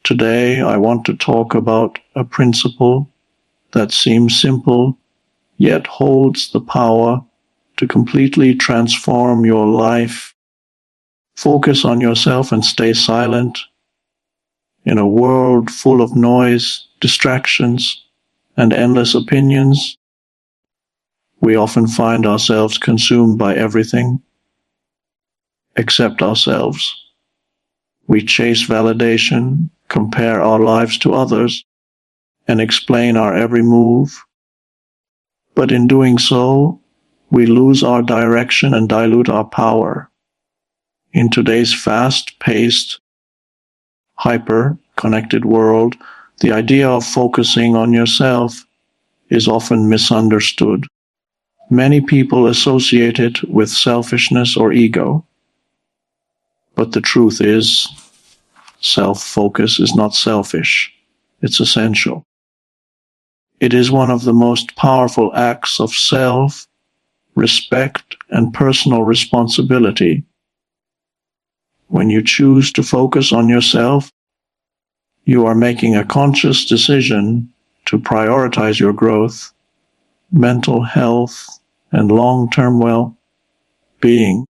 Today, I want to talk about a principle that seems simple, yet holds the power to completely transform your life. Focus on yourself and stay silent. In a world full of noise, distractions, and endless opinions, we often find ourselves consumed by everything except ourselves. We chase validation, compare our lives to others, and explain our every move. But in doing so, we lose our direction and dilute our power. In today's fast-paced, hyper-connected world, the idea of focusing on yourself is often misunderstood. Many people associate it with selfishness or ego. But the truth is, self-focus is not selfish. It's essential. It is one of the most powerful acts of self-respect and personal responsibility. When you choose to focus on yourself, you are making a conscious decision to prioritize your growth, mental health, and long-term well-being.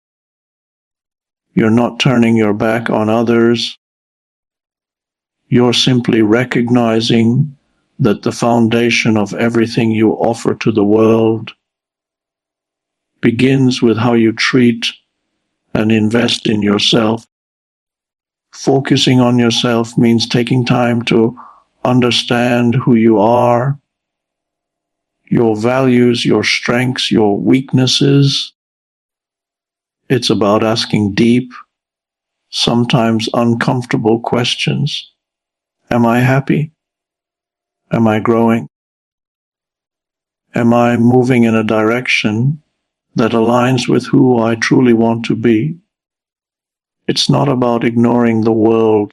You're not turning your back on others. You're simply recognizing that the foundation of everything you offer to the world begins with how you treat and invest in yourself. Focusing on yourself means taking time to understand who you are, your values, your strengths, your weaknesses. It's about asking deep, sometimes uncomfortable questions. Am I happy? Am I growing? Am I moving in a direction that aligns with who I truly want to be? It's not about ignoring the world.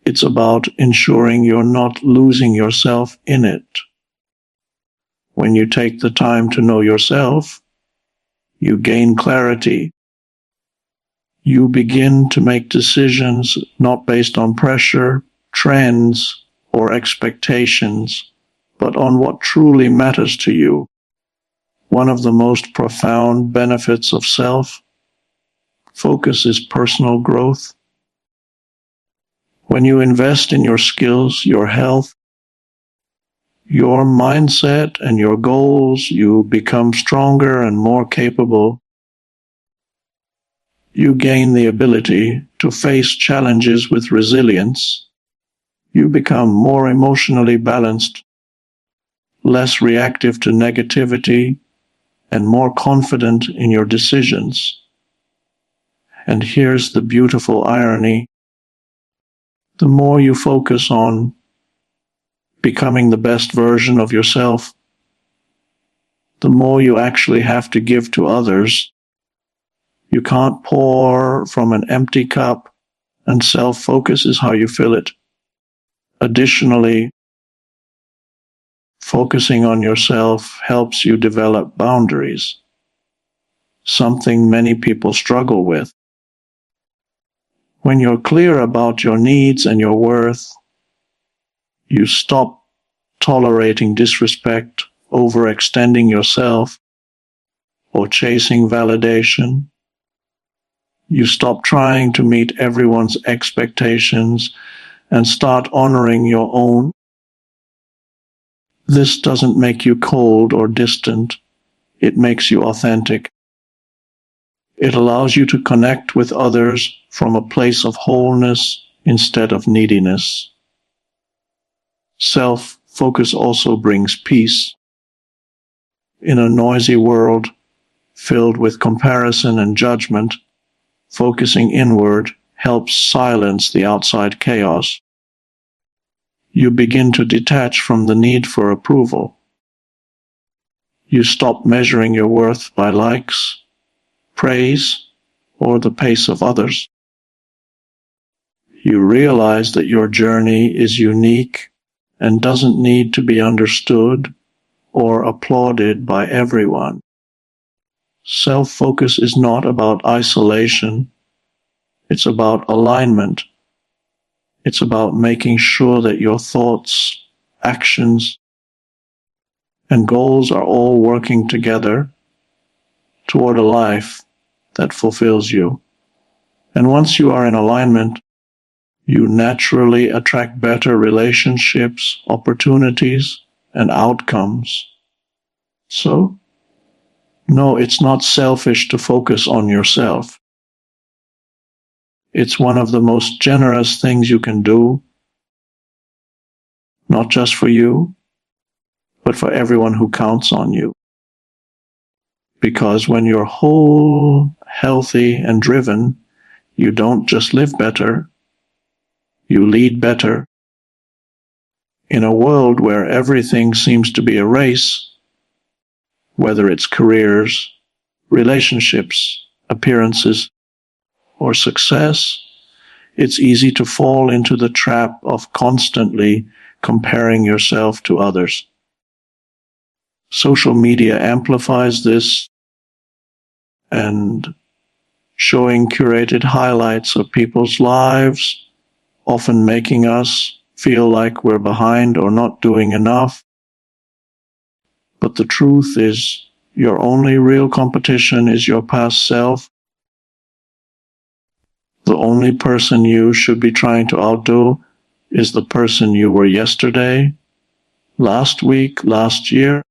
It's about ensuring you're not losing yourself in it. When you take the time to know yourself, you gain clarity. You begin to make decisions not based on pressure, trends, or expectations, but on what truly matters to you. One of the most profound benefits of self-focus is personal growth. When you invest in your skills, your health, your mindset, and your goals, you become stronger and more capable. You gain the ability to face challenges with resilience. You become more emotionally balanced, less reactive to negativity, and more confident in your decisions. And here's the beautiful irony. The more you focus on becoming the best version of yourself, the more you actually have to give to others. You can't pour from an empty cup, and self-focus is how you fill it. Additionally, focusing on yourself helps you develop boundaries, something many people struggle with. When you're clear about your needs and your worth, you stop tolerating disrespect, overextending yourself, or chasing validation. You stop trying to meet everyone's expectations and start honoring your own. This doesn't make you cold or distant. It makes you authentic. It allows you to connect with others from a place of wholeness instead of neediness. Self-focus also brings peace. In a noisy world filled with comparison and judgment, focusing inward helps silence the outside chaos. You begin to detach from the need for approval. You stop measuring your worth by likes, praise, or the pace of others. You realize that your journey is unique and doesn't need to be understood or applauded by everyone. Self-focus is not about isolation. It's about alignment. It's about making sure that your thoughts, actions, and goals are all working together toward a life that fulfills you. And once you are in alignment, you naturally attract better relationships, opportunities, and outcomes. So, no, it's not selfish to focus on yourself. It's one of the most generous things you can do, not just for you, but for everyone who counts on you. Because when you're whole, healthy, and driven, you don't just live better, you lead better. In a world where everything seems to be a race, whether it's careers, relationships, appearances, or success, it's easy to fall into the trap of constantly comparing yourself to others. Social media amplifies this, and showing curated highlights of people's lives, often making us feel like we're behind or not doing enough. But the truth is, your only real competition is your past self. The only person you should be trying to outdo is the person you were yesterday, last week, last year.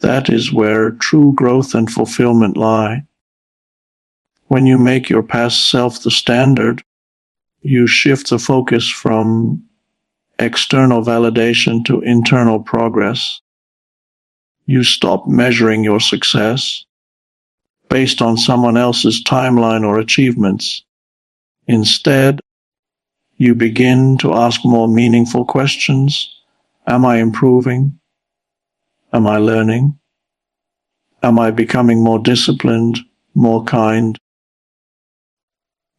That is where true growth and fulfillment lie. When you make your past self the standard, you shift the focus from external validation to internal progress. You stop measuring your success based on someone else's timeline or achievements. Instead, you begin to ask more meaningful questions. Am I improving? Am I learning? Am I becoming more disciplined, more kind,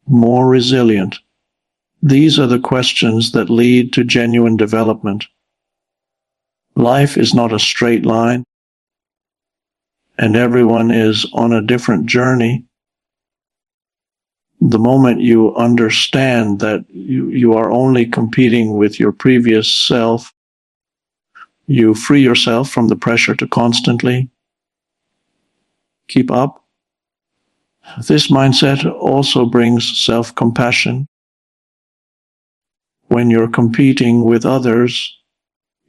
more resilient? These are the questions that lead to genuine development. Life is not a straight line, and everyone is on a different journey. The moment you understand that you are only competing with your previous self, you free yourself from the pressure to constantly keep up. This mindset also brings self-compassion. When you're competing with others,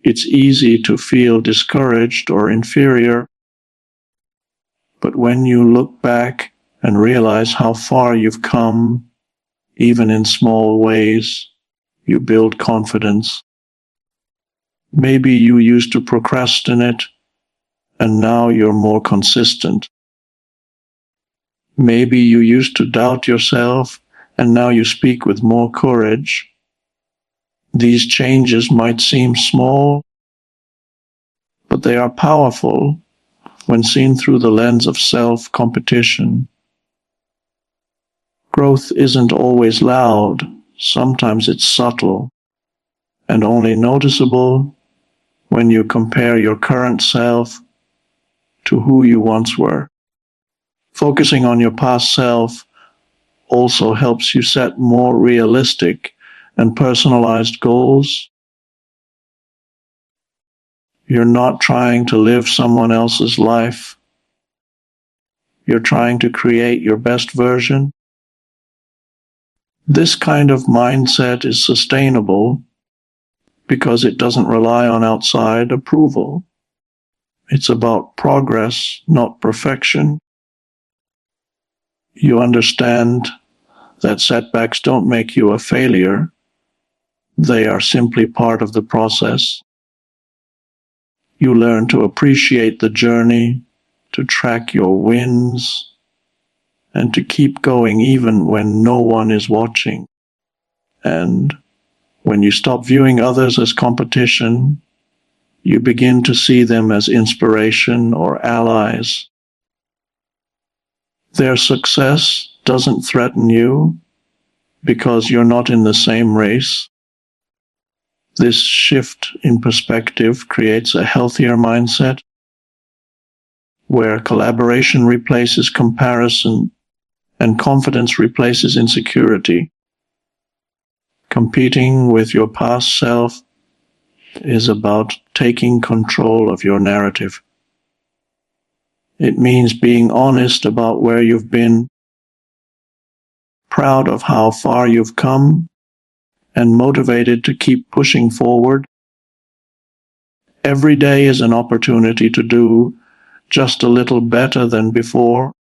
it's easy to feel discouraged or inferior. But when you look back and realize how far you've come, even in small ways, you build confidence. Maybe you used to procrastinate, and now you're more consistent. Maybe you used to doubt yourself, and now you speak with more courage. These changes might seem small, but they are powerful when seen through the lens of self-competition. Growth isn't always loud. Sometimes it's subtle and only noticeable when you compare your current self to who you once were. Focusing on your past self also helps you set more realistic and personalized goals. You're not trying to live someone else's life. You're trying to create your best version. This kind of mindset is sustainable because it doesn't rely on outside approval. It's about progress, not perfection. You understand that setbacks don't make you a failure. They are simply part of the process. You learn to appreciate the journey, to track your wins, and to keep going even when no one is watching. And when you stop viewing others as competition, you begin to see them as inspiration or allies. Their success doesn't threaten you because you're not in the same race. This shift in perspective creates a healthier mindset where collaboration replaces comparison and confidence replaces insecurity. Competing with your past self is about taking control of your narrative. It means being honest about where you've been, proud of how far you've come, and motivated to keep pushing forward. Every day is an opportunity to do just a little better than before.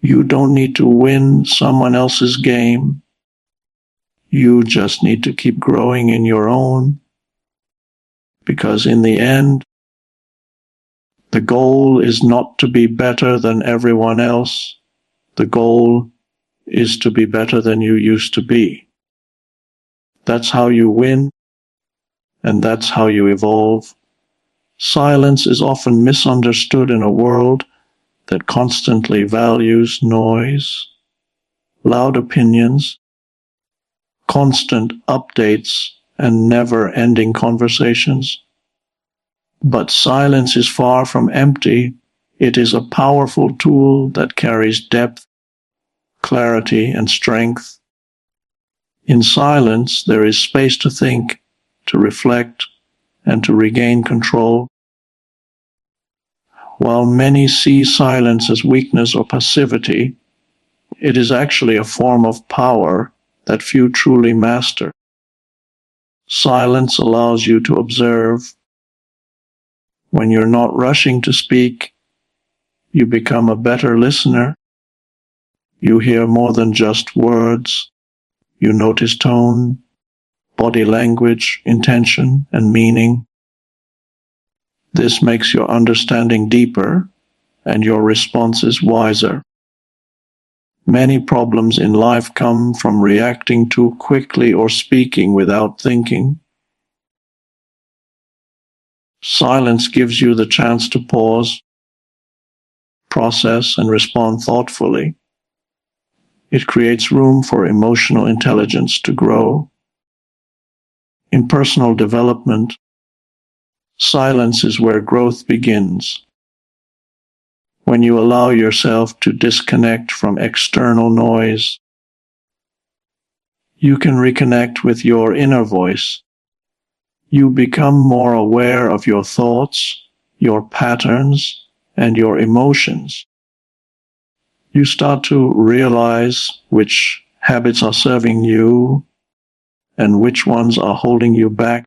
You don't need to win someone else's game. You just need to keep growing in your own, because in the end, the goal is not to be better than everyone else. The goal is to be better than you used to be. That's how you win, and that's how you evolve. Silence is often misunderstood in a world that constantly values noise, loud opinions, constant updates, and never-ending conversations. But silence is far from empty. It is a powerful tool that carries depth, clarity, and strength. In silence, there is space to think, to reflect, and to regain control. While many see silence as weakness or passivity, it is actually a form of power that few truly master. Silence allows you to observe. When you're not rushing to speak, you become a better listener. You hear more than just words. You notice tone, body language, intention, and meaning. This makes your understanding deeper and your responses wiser. Many problems in life come from reacting too quickly or speaking without thinking. Silence gives you the chance to pause, process, and respond thoughtfully. It creates room for emotional intelligence to grow. In personal development, silence is where growth begins. When you allow yourself to disconnect from external noise, you can reconnect with your inner voice. You become more aware of your thoughts, your patterns, and your emotions. You start to realize which habits are serving you and which ones are holding you back.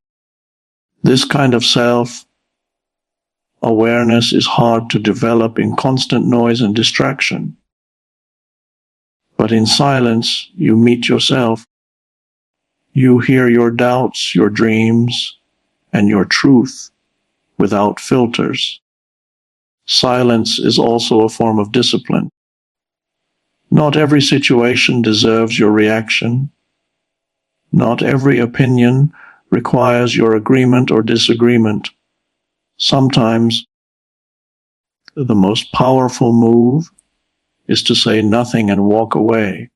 This kind of self-awareness is hard to develop in constant noise and distraction. But in silence, you meet yourself. You hear your doubts, your dreams, and your truth without filters. Silence is also a form of discipline. Not every situation deserves your reaction. Not every opinion requires your agreement or disagreement. Sometimes the most powerful move is to say nothing and walk away.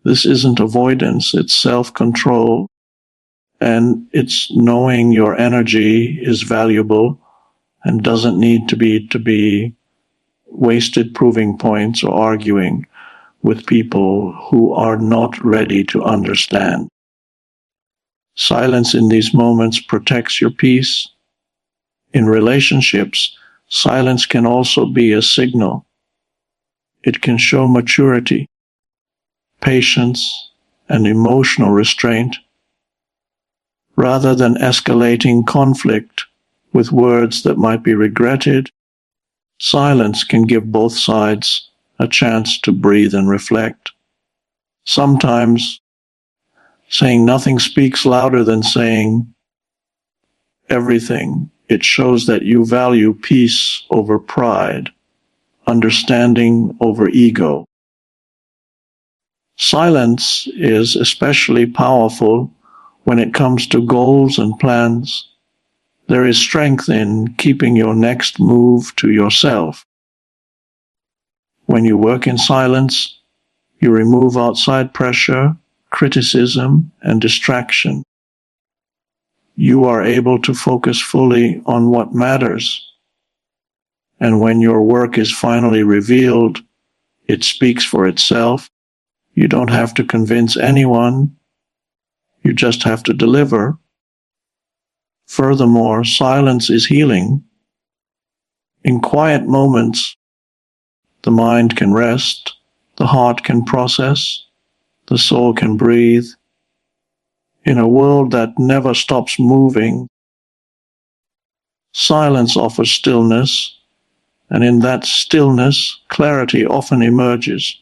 This isn't avoidance, it's self-control, and it's knowing your energy is valuable and doesn't need to be wasted proving points or arguing with people who are not ready to understand. Silence in these moments protects your peace. In relationships, silence can also be a signal. It can show maturity, patience, and emotional restraint. Rather than escalating conflict with words that might be regretted, silence can give both sides a chance to breathe and reflect. Sometimes, saying nothing speaks louder than saying everything. It shows that you value peace over pride, understanding over ego. Silence is especially powerful when it comes to goals and plans. There is strength in keeping your next move to yourself. When you work in silence, you remove outside pressure, criticism, and distraction. You are able to focus fully on what matters. And when your work is finally revealed, it speaks for itself. You don't have to convince anyone. You just have to deliver. Furthermore, silence is healing. In quiet moments, the mind can rest, the heart can process, the soul can breathe. In a world that never stops moving, silence offers stillness, and in that stillness, clarity often emerges.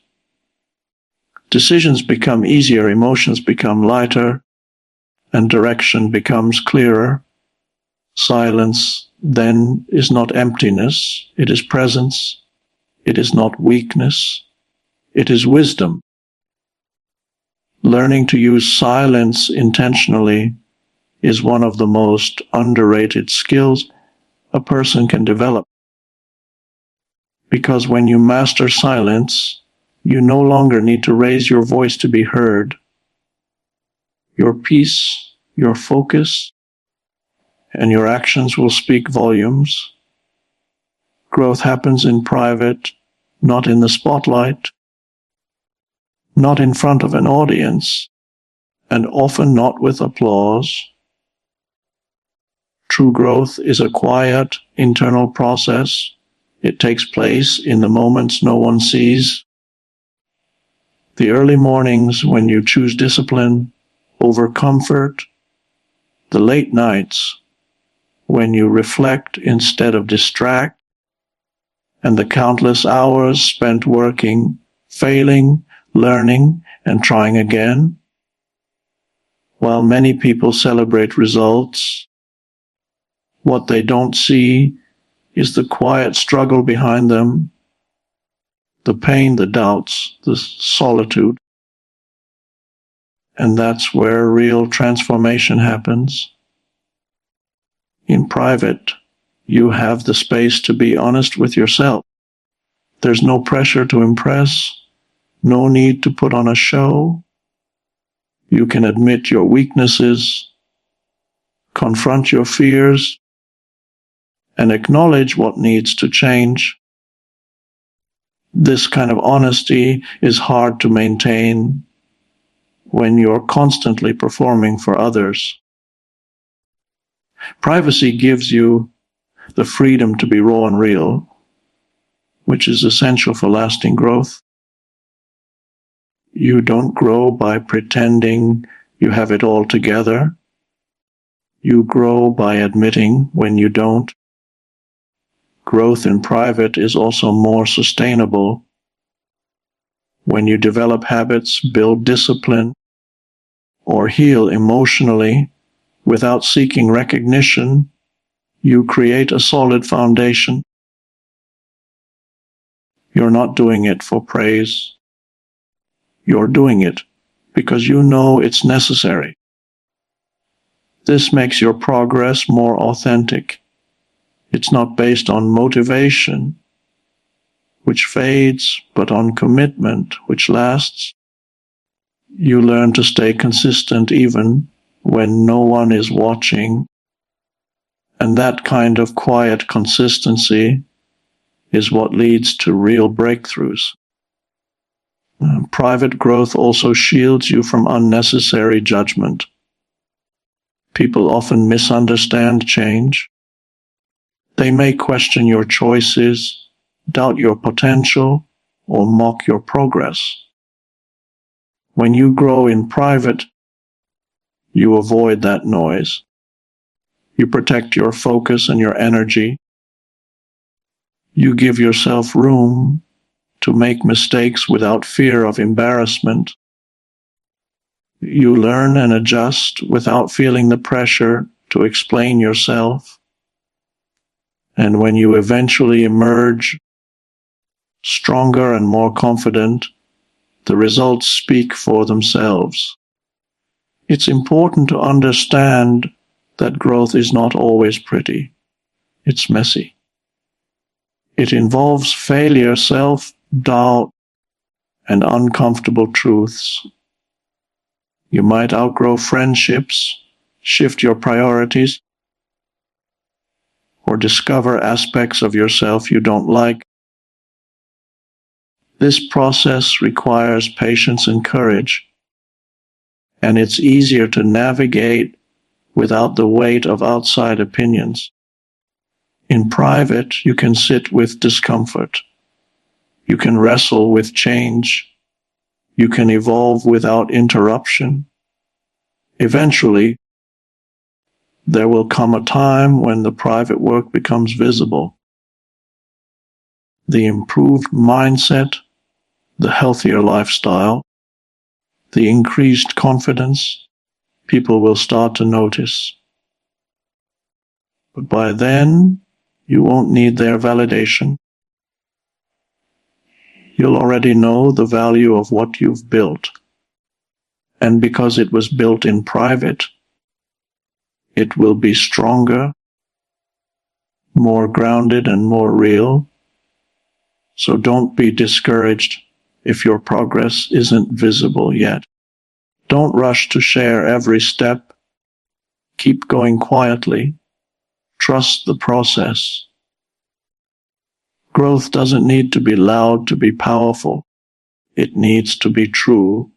Decisions become easier, emotions become lighter, and direction becomes clearer. Silence, then, is not emptiness, it is presence. It is not weakness, it is wisdom. Learning to use silence intentionally is one of the most underrated skills a person can develop. Because when you master silence, you no longer need to raise your voice to be heard. Your peace, your focus, and your actions will speak volumes. Growth happens in private, not in the spotlight, not in front of an audience, and often not with applause. True growth is a quiet, internal process. It takes place in the moments no one sees. The early mornings when you choose discipline over comfort, the late nights when you reflect instead of distract, and the countless hours spent working, failing, learning, and trying again. While many people celebrate results, what they don't see is the quiet struggle behind them, the pain, the doubts, the solitude. And that's where real transformation happens. In private, you have the space to be honest with yourself. There's no pressure to impress, no need to put on a show. You can admit your weaknesses, confront your fears, and acknowledge what needs to change. This kind of honesty is hard to maintain when you're constantly performing for others. Privacy gives you the freedom to be raw and real, which is essential for lasting growth. You don't grow by pretending you have it all together. You grow by admitting when you don't. Growth in private is also more sustainable. When you develop habits, build discipline, or heal emotionally without seeking recognition, you create a solid foundation. You're not doing it for praise. You're doing it because you know it's necessary. This makes your progress more authentic. It's not based on motivation, which fades, but on commitment, which lasts. You learn to stay consistent even when no one is watching. And that kind of quiet consistency is what leads to real breakthroughs. Private growth also shields you from unnecessary judgment. People often misunderstand change. They may question your choices, doubt your potential, or mock your progress. When you grow in private, you avoid that noise. You protect your focus and your energy. You give yourself room to make mistakes without fear of embarrassment. You learn and adjust without feeling the pressure to explain yourself. And when you eventually emerge stronger and more confident, the results speak for themselves. It's important to understand that growth is not always pretty. It's messy. It involves failure, self-doubt, and uncomfortable truths. You might outgrow friendships, shift your priorities, or discover aspects of yourself you don't like. This process requires patience and courage, and it's easier to navigate without the weight of outside opinions. In private, you can sit with discomfort. You can wrestle with change. You can evolve without interruption. Eventually, there will come a time when the private work becomes visible. The improved mindset, the healthier lifestyle, the increased confidence, people will start to notice. But by then, you won't need their validation. You'll already know the value of what you've built. And because it was built in private, it will be stronger, more grounded, and more real. So don't be discouraged if your progress isn't visible yet. Don't rush to share every step. Keep going quietly. Trust the process. Growth doesn't need to be loud to be powerful. It needs to be true.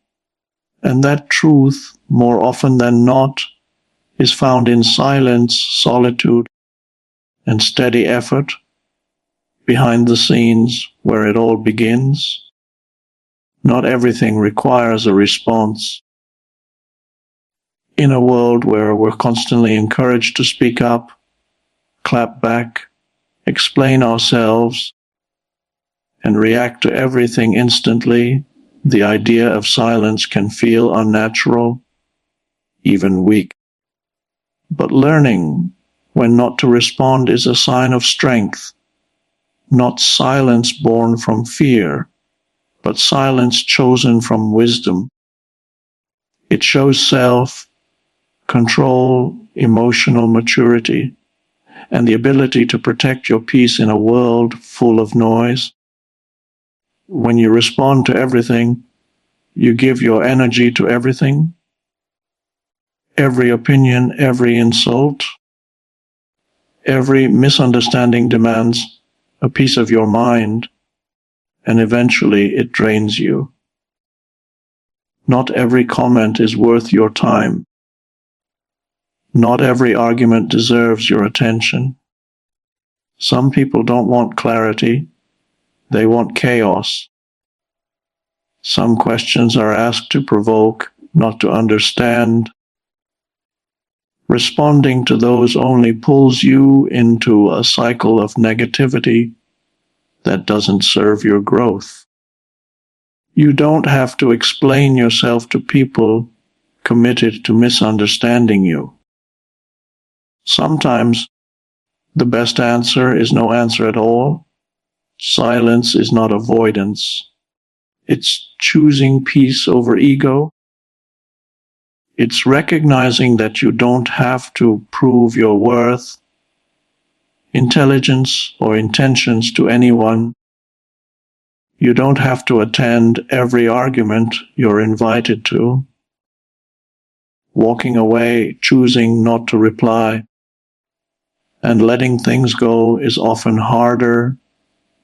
And that truth, more often than not, is found in silence, solitude, and steady effort behind the scenes where it all begins. Not everything requires a response. In a world where we're constantly encouraged to speak up, clap back, explain ourselves, and react to everything instantly, the idea of silence can feel unnatural, even weak. But learning when not to respond is a sign of strength, not silence born from fear, but silence chosen from wisdom. It shows self-control, emotional maturity, and the ability to protect your peace in a world full of noise. When you respond to everything, you give your energy to everything. Every opinion, every insult, every misunderstanding demands a piece of your mind, and eventually it drains you. Not every comment is worth your time. Not every argument deserves your attention. Some people don't want clarity. They want chaos. Some questions are asked to provoke, not to understand. Responding to those only pulls you into a cycle of negativity that doesn't serve your growth. You don't have to explain yourself to people committed to misunderstanding you. Sometimes the best answer is no answer at all. Silence is not avoidance. It's choosing peace over ego. It's recognizing that you don't have to prove your worth, intelligence, or intentions to anyone. You don't have to attend every argument you're invited to. Walking away, choosing not to reply, and letting things go is often harder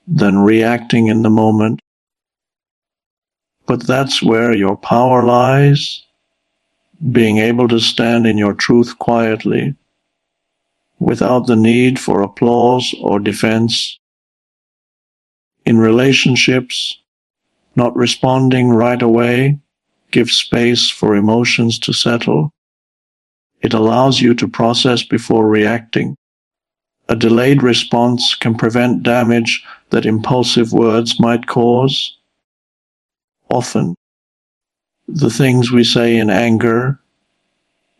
than reacting in the moment. But that's where your power lies, being able to stand in your truth quietly, without the need for applause or defense. In relationships, not responding right away gives space for emotions to settle. It allows you to process before reacting. A delayed response can prevent damage that impulsive words might cause. Often, the things we say in anger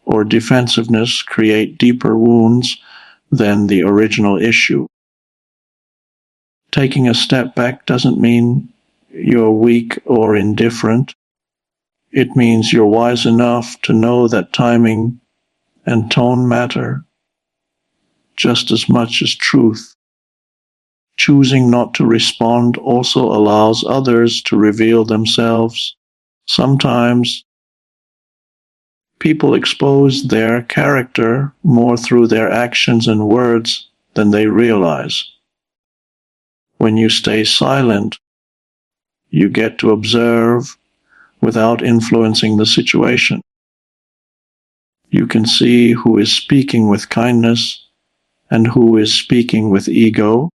or defensiveness create deeper wounds than the original issue. Taking a step back doesn't mean you're weak or indifferent. It means you're wise enough to know that timing and tone matter just as much as truth. Choosing not to respond also allows others to reveal themselves. Sometimes people expose their character more through their actions and words than they realize. When you stay silent, you get to observe without influencing the situation. You can see who is speaking with kindness and who is speaking with ego.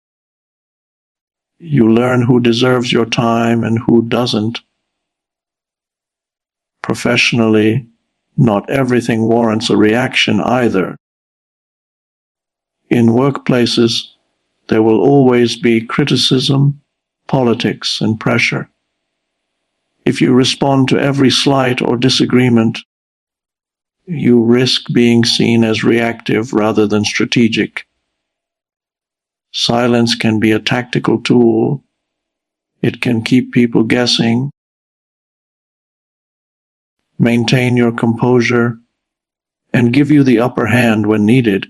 You learn who deserves your time and who doesn't. Professionally, not everything warrants a reaction either. In workplaces, there will always be criticism, politics, and pressure. If you respond to every slight or disagreement, you risk being seen as reactive rather than strategic. Silence can be a tactical tool. It can keep people guessing. Maintain your composure and give you the upper hand when needed.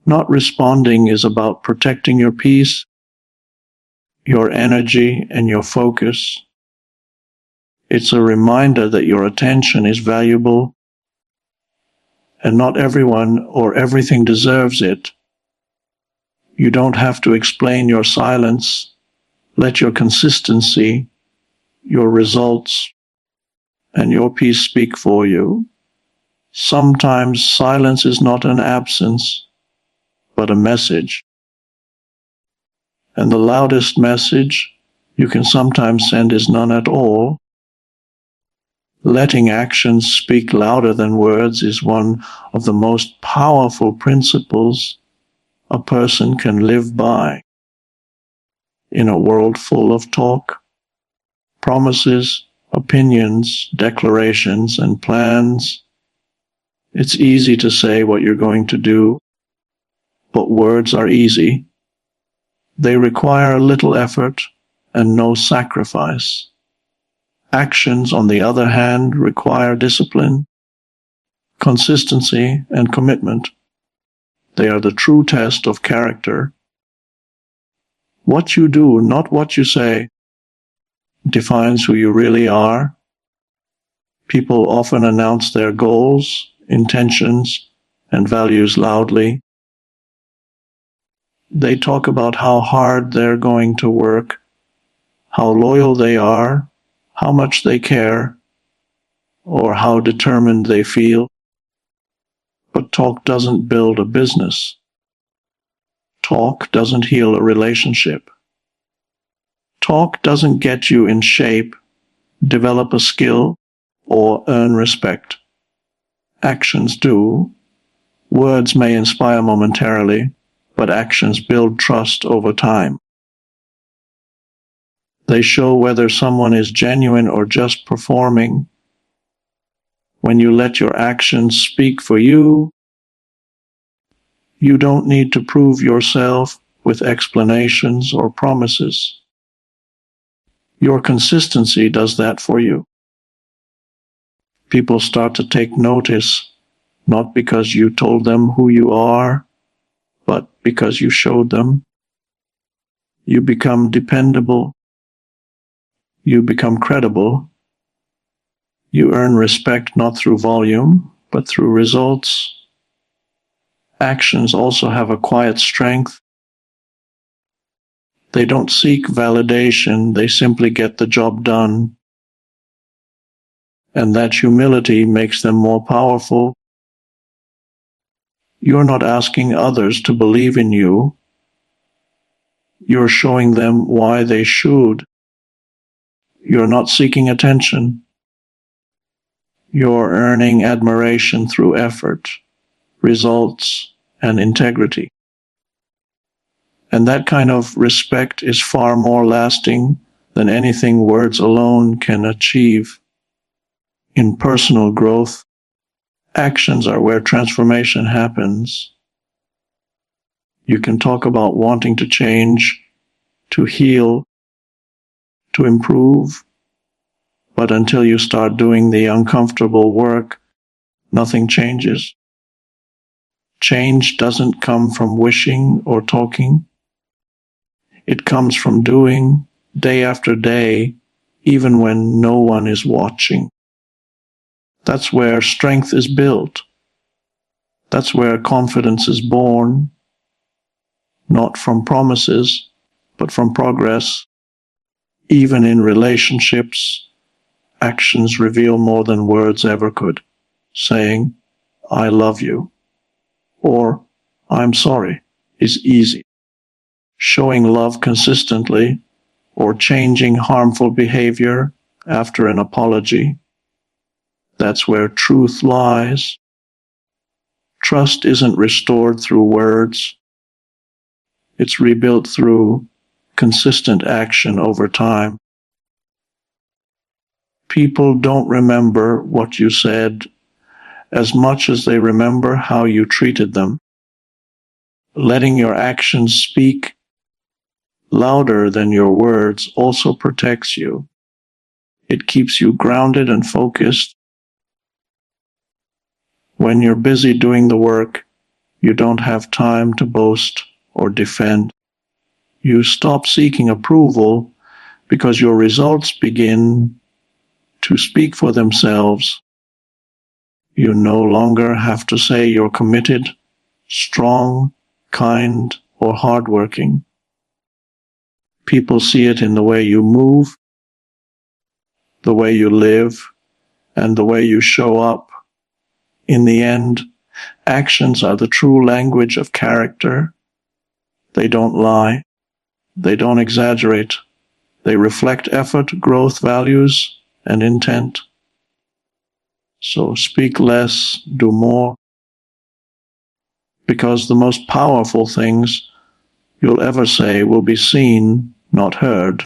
Not responding is about protecting your peace, your energy, and your focus. It's a reminder that your attention is valuable, and not everyone or everything deserves it. You don't have to explain your silence. Let your consistency, your results, and your peace speak for you. Sometimes silence is not an absence, but a message. And the loudest message you can sometimes send is none at all. Letting actions speak louder than words is one of the most powerful principles a person can live by. In a world full of talk, promises, opinions, declarations, and plans, it's easy to say what you're going to do, but words are easy. They require little effort and no sacrifice. Actions, on the other hand, require discipline, consistency, and commitment. They are the true test of character. What you do, not what you say, defines who you really are. People often announce their goals, intentions, and values loudly. They talk about how hard they're going to work, how loyal they are, how much they care, or how determined they feel. But talk doesn't build a business. Talk doesn't heal a relationship. Talk doesn't get you in shape, develop a skill, or earn respect. Actions do. Words may inspire momentarily, but actions build trust over time. They show whether someone is genuine or just performing. When you let your actions speak for you, you don't need to prove yourself with explanations or promises. Your consistency does that for you. People start to take notice, not because you told them who you are, but because you showed them. You become dependable. You become credible. You earn respect not through volume, but through results. Actions also have a quiet strength. They don't seek validation, they simply get the job done. And that humility makes them more powerful. You're not asking others to believe in you. You're showing them why they should. You're not seeking attention. You're earning admiration through effort, results, and integrity. And that kind of respect is far more lasting than anything words alone can achieve. In personal growth, actions are where transformation happens. You can talk about wanting to change, to heal, to improve, but until you start doing the uncomfortable work, nothing changes. Change doesn't come from wishing or talking. It comes from doing, day after day, even when no one is watching. That's where strength is built. That's where confidence is born, not from promises, but from progress. Even in relationships, actions reveal more than words ever could, saying, I love you, or I'm sorry is easy. Showing love consistently or changing harmful behavior after an apology, that's where truth lies. Trust isn't restored through words. It's rebuilt through consistent action over time. People don't remember what you said as much as they remember how you treated them. Letting your actions speak louder than your words also protects you. It keeps you grounded and focused. When you're busy doing the work, you don't have time to boast or defend. You stop seeking approval because your results begin to speak for themselves. You no longer have to say you're committed, strong, kind, or hardworking. People see it in the way you move, the way you live, and the way you show up. In the end, actions are the true language of character. They don't lie. They don't exaggerate. They reflect effort, growth, values, and intent. So speak less, do more, because the most powerful things you'll ever say will be seen, not heard.